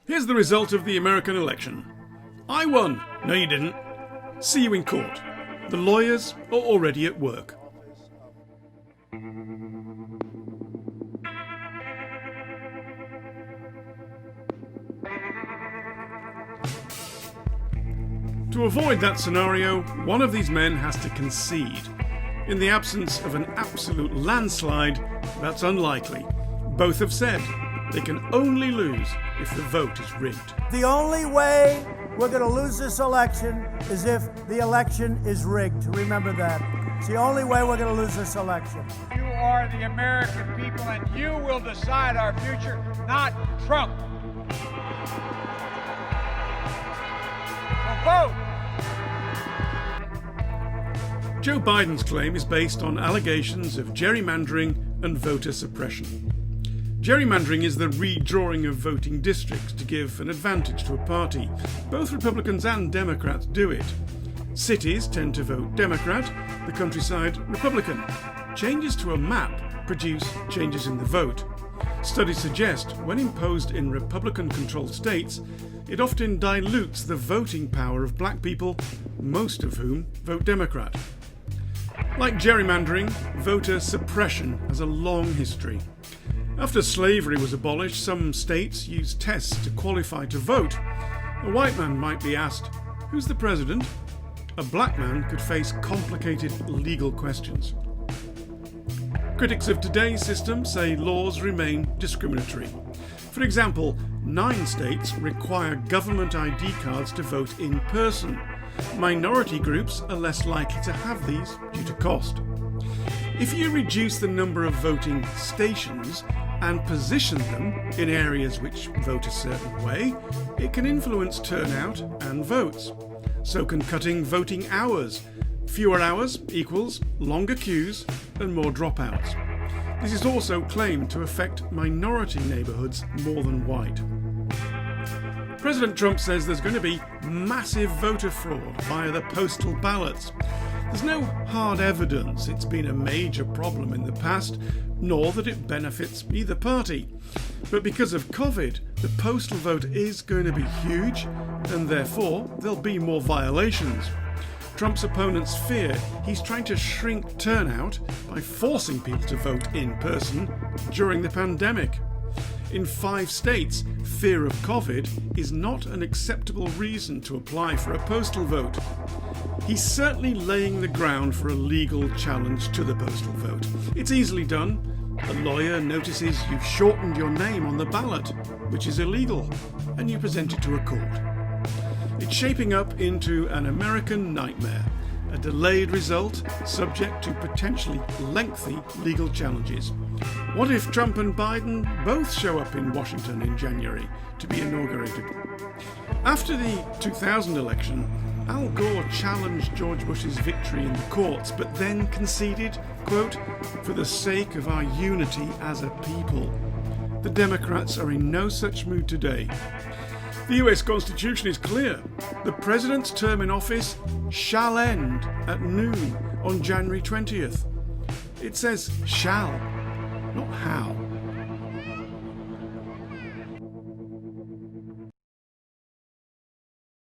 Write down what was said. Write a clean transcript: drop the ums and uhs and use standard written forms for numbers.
Here's the result of the American election. I won. No, you didn't. See you in court. The lawyers are already at work. To avoid that scenario, one of these men has to concede. In the absence of an absolute landslide, that's unlikely. Both have said they can only lose if the vote is rigged. The only way we're going to lose this election is if the election is rigged. Remember that. It's the only way we're going to lose this election. You are the American people, and you will decide our future, not Trump. So vote. Joe Biden's claim is based on allegations of gerrymandering and voter suppression. Gerrymandering is the redrawing of voting districts to give an advantage to a party. Both Republicans and Democrats do it. Cities tend to vote Democrat, the countryside Republican. Changes to a map produce changes in the vote. Studies suggest when imposed in Republican-controlled states, it often dilutes the voting power of black people, most of whom vote Democrat. Like gerrymandering, voter suppression has a long history. After slavery was abolished, some states used tests to qualify to vote. A white man might be asked, "Who's the president?" A black man could face complicated legal questions. Critics of today's system say laws remain discriminatory. For example, 9 states require government ID cards to vote in person. Minority groups are less likely to have these due to cost. If you reduce the number of voting stations and position them in areas which vote a certain way, it can influence turnout and votes. So can cutting voting hours. Fewer hours equals longer queues and more dropouts. This is also claimed to affect minority neighbourhoods more than white. President Trump says there's going to be massive voter fraud via the postal ballots. There's no hard evidence it's been a major problem in the past, nor that it benefits either party. But because of COVID, the postal vote is going to be huge, and therefore there'll be more violations. Trump's opponents fear he's trying to shrink turnout by forcing people to vote in person during the pandemic. In 5 states, fear of COVID is not an acceptable reason to apply for a postal vote. He's certainly laying the ground for a legal challenge to the postal vote. It's easily done. A lawyer notices you've shortened your name on the ballot, which is illegal, and you present it to a court. It's shaping up into an American nightmare, a delayed result subject to potentially lengthy legal challenges. What if Trump and Biden both show up in Washington in January to be inaugurated? After the 2000 election, Al Gore challenged George Bush's victory in the courts, but then conceded, quote, "for the sake of our unity as a people." The Democrats are in no such mood today. The US Constitution is clear. The President's term in office shall end at noon on January 20th. It says shall, not how.